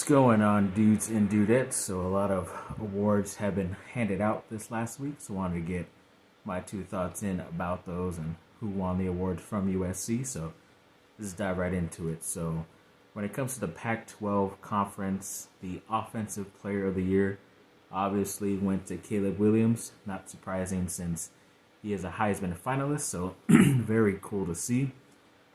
What's going on, dudes and dudettes? So a lot of awards have been handed out this last week, so I wanted to get my two thoughts in about those and who won the award from USC. So let's dive right into it. So when it comes to the Pac-12 conference, the Offensive Player of the Year obviously went to Caleb Williams. Not surprising since he is a Heisman finalist, so very cool to see.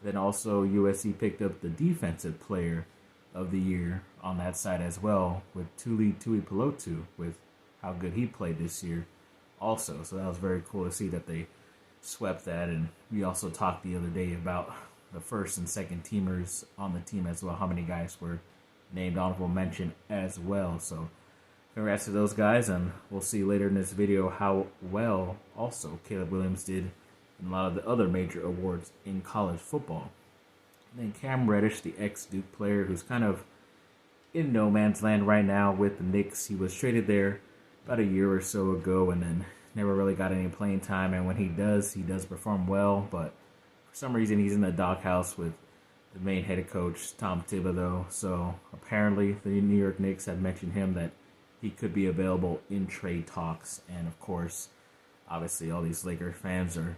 Then also USC picked up the Defensive Player of the Year on that side as well with Tuli Pelotu with how good he played this year also. So that was very cool to see that they swept that. And we also talked the other day about the first and second teamers on the team as well, how many guys were named honorable mention as well. So congrats to those guys, and we'll see later in this video how well also Caleb Williams did in a lot of the other major awards in college football. And then Cam Reddish, the ex-Duke player who's kind of in no man's land right now with the Knicks. He was traded there about a year or so ago and then never really got any playing time. And when he does perform well. But for some reason, he's in the doghouse with the main head coach, Tom Thibodeau. So apparently, the New York Knicks have mentioned him that he could be available in trade talks. And of course, obviously, all these Lakers fans are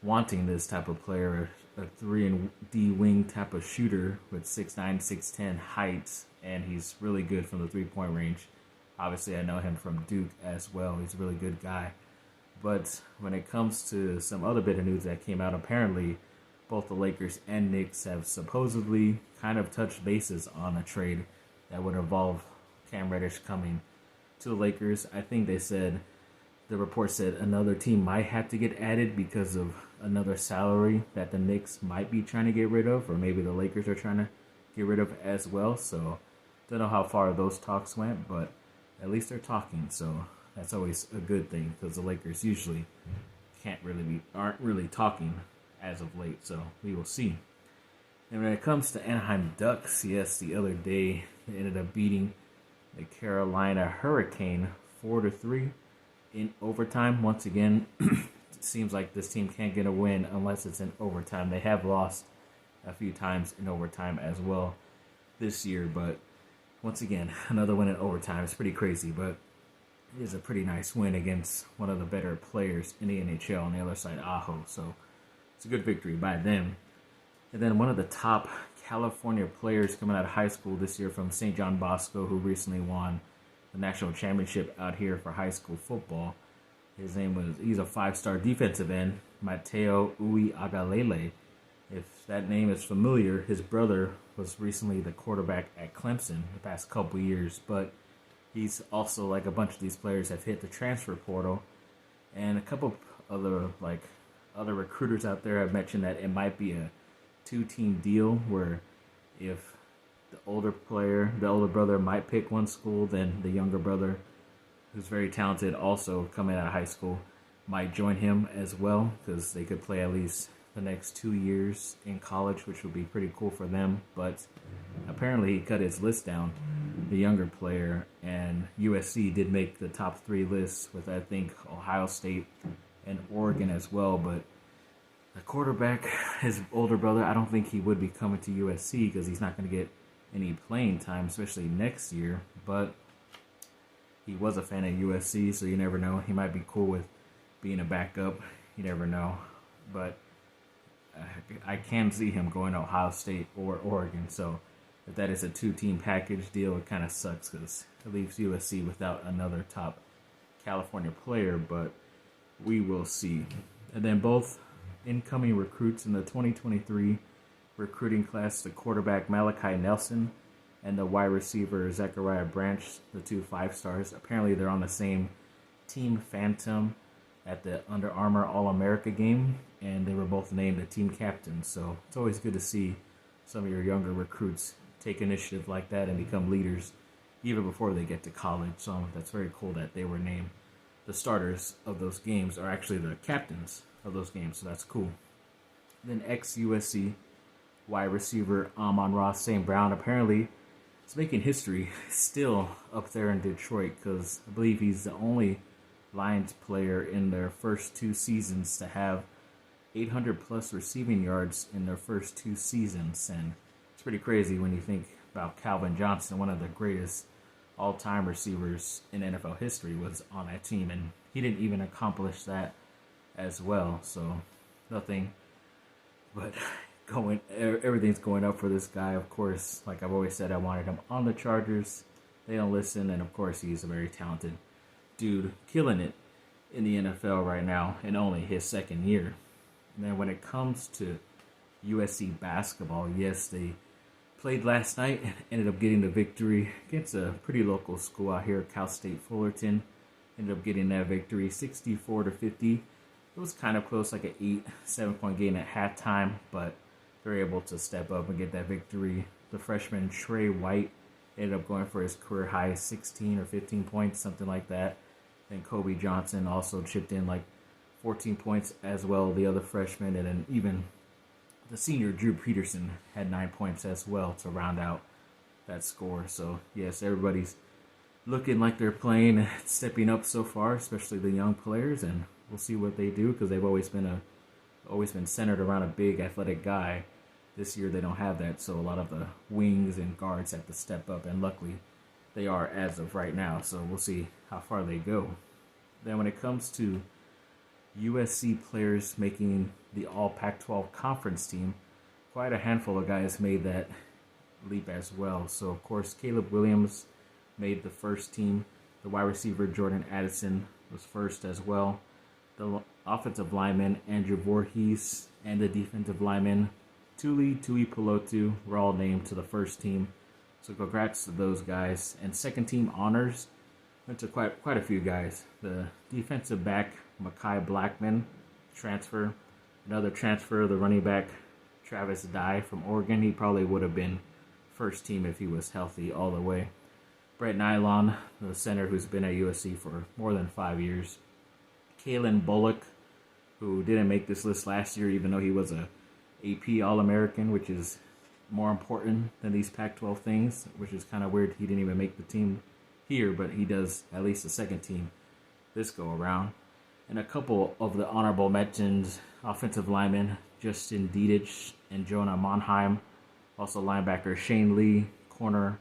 wanting this type of player, a 3-and-D wing type of shooter with 6'9", 6'10" height, and he's really good from the three-point range. Obviously, I know him from Duke as well. He's a really good guy. But when it comes to some other bit of news that came out, apparently both the Lakers and Knicks have supposedly kind of touched bases on a trade that would involve Cam Reddish coming to the Lakers. I think they said, the report said another team might have to get added because of another salary that the Knicks might be trying to get rid of, or maybe the Lakers are trying to get rid of as well. So don't know how far those talks went, but at least they're talking. So that's always a good thing because the Lakers usually aren't really talking as of late. So we will see. And when it comes to Anaheim Ducks, yes, the other day they ended up beating the Carolina Hurricane 4-3 in overtime. Once again, it seems like this team can't get a win unless it's in overtime. They have lost a few times in overtime as well this year, but once again, another win in overtime. It's pretty crazy, but it is a pretty nice win against one of the better players in the NHL on the other side, Aho. So it's a good victory by them. And then one of the top California players coming out of high school this year from St. John Bosco, who recently won the national championship out here for high school football. He's a 5-star defensive end, Mateo Uiagalelei. If that name is familiar, his brother was recently the quarterback at Clemson the past couple years, but he's also, like a bunch of these players, have hit the transfer portal. And a couple other recruiters out there have mentioned that it might be a 2-team deal where if the older brother might pick one school, then the younger brother, who's very talented, also coming out of high school, might join him as well, because they could play at least the next 2 years in college, which would be pretty cool for them. But apparently he cut his list down, the younger player, and USC did make the top 3 lists with, I think, Ohio State and Oregon as well. But the quarterback, his older brother, I don't think he would be coming to USC because he's not going to get any playing time, especially next year. But he was a fan of USC, so you never know. He might be cool with being a backup. You never know. But I can see him going to Ohio State or Oregon. So if that is a 2-team package deal, it kind of sucks because it leaves USC without another top California player. But we will see. And then both incoming recruits in the 2023 recruiting class, the quarterback Malachi Nelson and the wide receiver Zachariah Branch, the 2 5-stars. Apparently they're on the same Team Phantom at the Under Armour All-America game, and they were both named the team captains. So it's always good to see some of your younger recruits take initiative like that and become leaders even before they get to college. So that's very cool that they were named the starters of those games, or actually the captains of those games. So that's cool. Then ex-USC wide receiver Amon-Ra St. Brown apparently is making history still up there in Detroit, because I believe he's the only Lions player in their first 2 seasons to have 800 plus receiving yards in their first 2 seasons. And it's pretty crazy when you think about Calvin Johnson, one of the greatest all-time receivers in NFL history, was on that team, and he didn't even accomplish that as well. So nothing but everything's going up for this guy. Of course, like I've always said, I wanted him on the Chargers. They don't listen, and of course he's a very talented dude, killing it in the NFL right now in only his second year. And then when it comes to USC basketball, yes, they played last night and ended up getting the victory against a pretty local school out here, Cal State Fullerton. Ended up getting that victory 64-50. It was kind of close, like an 8-7 point game at halftime, but they're able to step up and get that victory. The freshman Trey White ended up going for his career high 16 or 15 points, something like that. Then Kobe Johnson also chipped in like 14 points as well, the other freshman. And then even the senior Drew Peterson had 9 points as well to round out that score. So yes, everybody's looking like they're playing and stepping up so far, especially the young players, and we'll see what they do because they've always been centered around a big athletic guy. This year they don't have that, so a lot of the wings and guards have to step up, and luckily they are as of right now, so we'll see how far they go. Then when it comes to USC players making the all Pac-12 conference team, quite a handful of guys made that leap as well. So of course Caleb Williams made the first team. The wide receiver Jordan Addison was first as well. The offensive lineman Andrew Voorhees and the defensive lineman Tui Pelotu were all named to the first team. So congrats to those guys. And second team honors went to quite a few guys. The defensive back Mekhi Blackman, transfer. Another transfer, the running back Travis Dye from Oregon. He probably would have been first team if he was healthy all the way. Brett Nylon, the center who's been at USC for more than 5 years. Kalen Bullock, who didn't make this list last year, even though he was a AP All-American, which is more important than these Pac-12 things, which is kind of weird. He didn't even make the team here, but he does at least the second team this go around. And a couple of the honorable mentions, offensive linemen Justin Dietich and Jonah Monheim, also linebacker Shane Lee, corner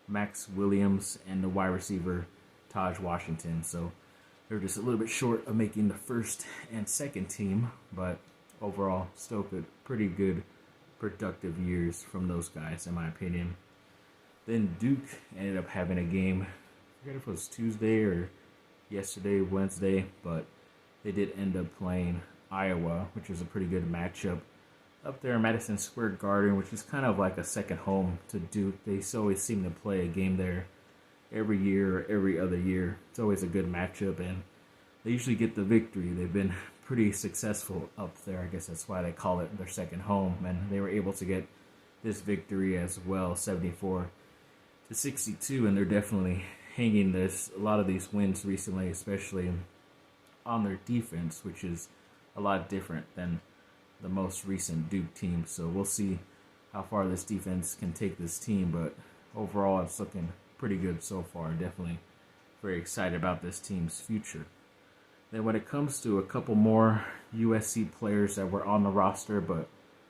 Max Williams, and the wide receiver Taj Washington. So they're just a little bit short of making the first and second team, but overall still pretty good productive years from those guys in my opinion. Then Duke ended up having a game, I forget if it was Tuesday or yesterday, Wednesday, but they did end up playing Iowa, which was a pretty good matchup up there in Madison Square Garden, which is kind of like a second home to Duke. They always seem to play a game there every year or every other year. It's always a good matchup, and they usually get the victory. They've been pretty successful up there. I guess that's why they call it their second home, and they were able to get this victory as well, 74-62, and they're definitely hanging a lot of these wins recently, especially on their defense, which is a lot different than the most recent Duke team. So we'll see how far this defense can take this team, but overall it's looking pretty good so far. Definitely very excited about this team's future. Then when it comes to a couple more USC players that were on the roster but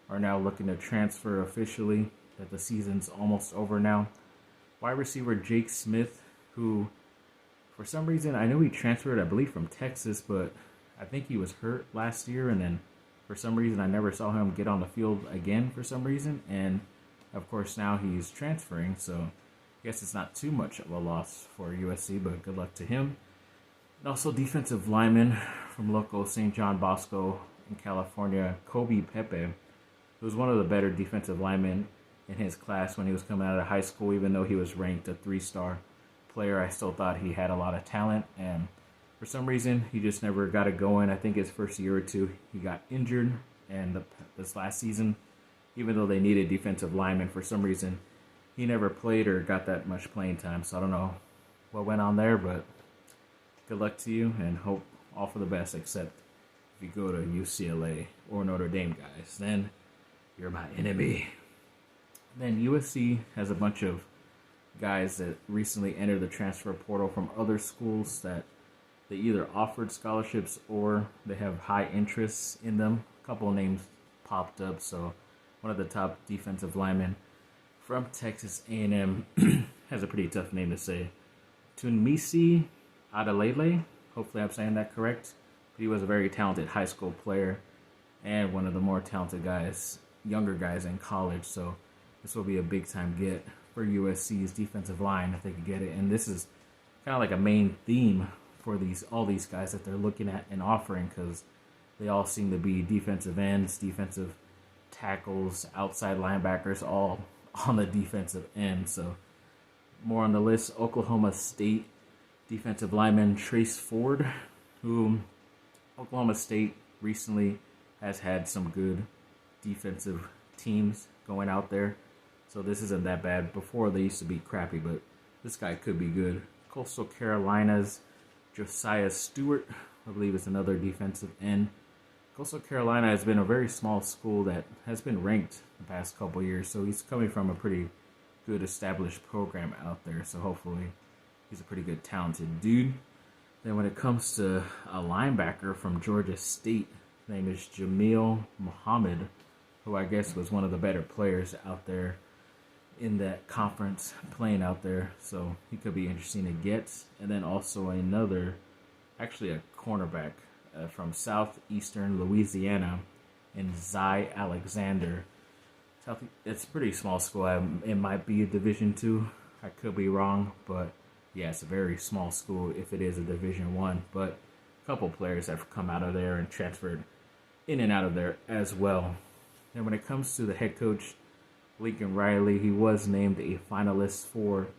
are now looking to transfer officially, that the season's almost over now. Wide receiver Jake Smith, who for some reason, I know he transferred, I believe, from Texas, but I think he was hurt last year, and then for some reason I never saw him get on the field again for some reason, and of course now he's transferring, so I guess it's not too much of a loss for USC, but good luck to him. And also defensive lineman from local St. John Bosco in California, Kobe Pepe, who was one of the better defensive linemen in his class when he was coming out of high school. Even though he was ranked a 3-star player, I still thought he had a lot of talent, and for some reason he just never got it going. I think his first year or two he got injured, and this last season, even though they needed defensive linemen, for some reason he never played or got that much playing time. So I don't know what went on there, but good luck to you, and hope all for the best, except if you go to UCLA or Notre Dame, guys, then you're my enemy. Then USC has a bunch of guys that recently entered the transfer portal from other schools that they either offered scholarships or they have high interests in them. A couple of names popped up. So one of the top defensive linemen from Texas A&M. Has a pretty tough name to say. Tunmisi Adelele. Hopefully I'm saying that correct. He was a very talented high school player and one of the more talented guys, younger guys in college. So this will be a big time get for USC's defensive line if they can get it. And this is kind of like a main theme for all these guys that they're looking at and offering, because they all seem to be defensive ends, defensive tackles, outside linebackers, all on the defensive end. So more on the list, Oklahoma State defensive lineman Trace Ford, who Oklahoma State recently has had some good defensive teams going out there. So this isn't that bad. Before they used to be crappy, but this guy could be good. Coastal Carolina's Josiah Stewart, I believe, is another defensive end. Coastal Carolina has been a very small school that has been ranked the past couple years, so he's coming from a pretty good established program out there. So hopefully he's a pretty good talented dude. Then when it comes to a linebacker from Georgia State, his name is Jamil Muhammad, who I guess was one of the better players out there in that conference playing out there. So he could be interesting to get. And then also actually a cornerback from southeastern Louisiana, in Zy Alexander. It's a pretty small school. It might be a Division II. I could be wrong, but yeah, it's a very small school if it is a Division I. But a couple players have come out of there and transferred in and out of there as well. And when it comes to the head coach, Lincoln Riley, he was named a finalist for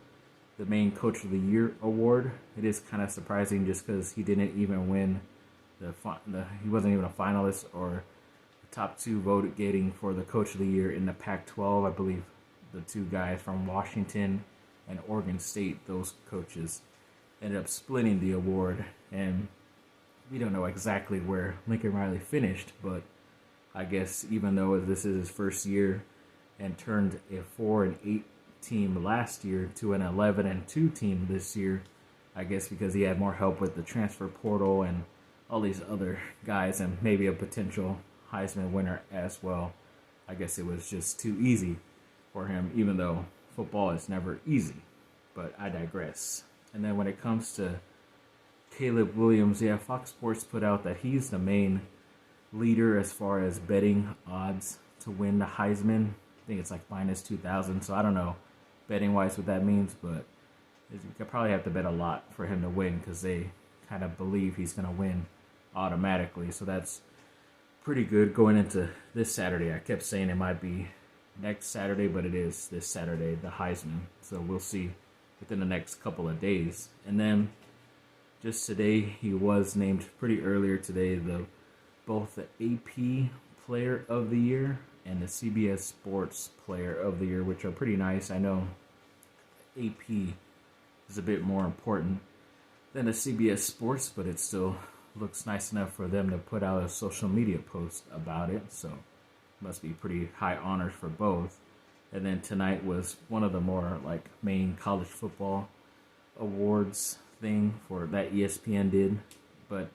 the main Coach of the Year award. It is kind of surprising just because he didn't even win he wasn't even a finalist or the top two vote getting for the Coach of the Year in the Pac-12. I believe the two guys from Washington and Oregon State, those coaches ended up splitting the award, and we don't know exactly where Lincoln Riley finished, but I guess even though this is his first year and turned a 4-8 team last year to an 11-2 team this year, I guess because he had more help with the transfer portal and all these other guys and maybe a potential Heisman winner as well. I guess it was just too easy for him, even though football is never easy. But I digress. And then when it comes to Caleb Williams, yeah, Fox Sports put out that he's the main leader as far as betting odds to win the Heisman. I think it's like minus 2,000. So I don't know betting wise what that means, but you could probably have to bet a lot for him to win because they kind of believe he's going to win automatically. So that's pretty good going into this Saturday. I kept saying it might be next Saturday, but it is this Saturday, the Heisman. So we'll see within the next couple of days. And then just today, he was named pretty earlier today, both the AP Player of the Year and the CBS Sports Player of the Year, which are pretty nice. I know AP is a bit more important than the CBS Sports, but it still looks nice enough for them to put out a social media post about it. So must be pretty high honors for both. And then tonight was one of the more like main college football awards thing for that ESPN did, but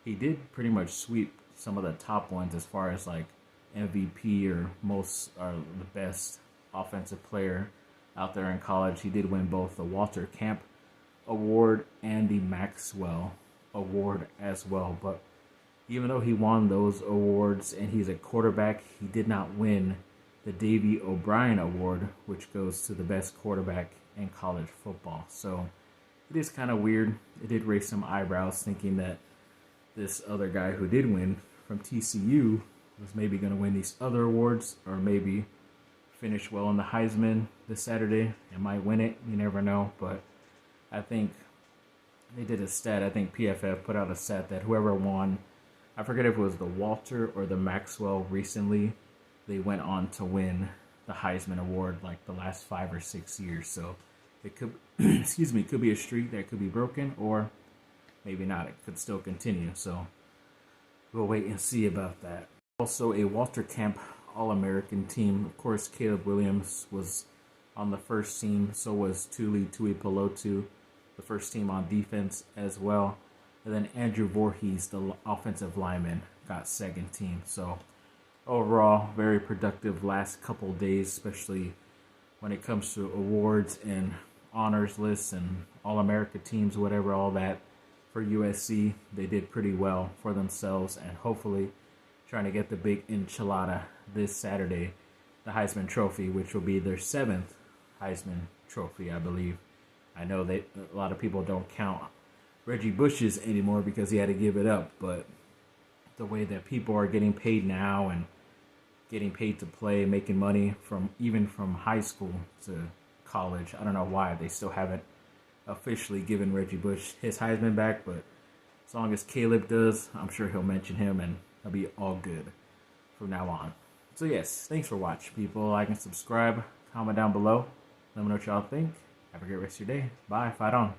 he did pretty much sweep some of the top ones as far as like MVP or the best offensive player out there in college. He did win both the Walter Camp Award and the Maxwell Award as well. But even though he won those awards and he's a quarterback, he did not win the Davey O'Brien Award, which goes to the best quarterback in college football. So it is kind of weird. It did raise some eyebrows thinking that this other guy who did win from TCU was maybe going to win these other awards or maybe finish well in the Heisman this Saturday and might win it. You never know. But I think they did a stat. I think PFF put out a stat that whoever won, I forget if it was the Walter or the Maxwell recently, they went on to win the Heisman Award like the last 5 or 6 years. So it could, could be a streak that could be broken, or maybe not. It could still continue. So we'll wait and see about that. Also, a Walter Camp All-American team. Of course, Caleb Williams was on the first team. So was Tuli Tuipulotu, the first team on defense as well. And then Andrew Voorhees, the offensive lineman, got second team. So overall, very productive last couple days, especially when it comes to awards and honors lists and All-America teams, whatever, all that for USC. They did pretty well for themselves, and hopefully trying to get the big enchilada this Saturday, the Heisman Trophy, which will be their 7th Heisman Trophy, I believe. I know a lot of people don't count Reggie Bush's anymore because he had to give it up, but the way that people are getting paid now and getting paid to play, making money even from high school to college, I don't know why they still haven't officially given Reggie Bush his Heisman back, but as long as Caleb does, I'm sure he'll mention him and it'll be all good from now on. So yes, thanks for watching, people. Like and subscribe, comment down below. Let me know what y'all think. Have a great rest of your day. Bye. Fight on.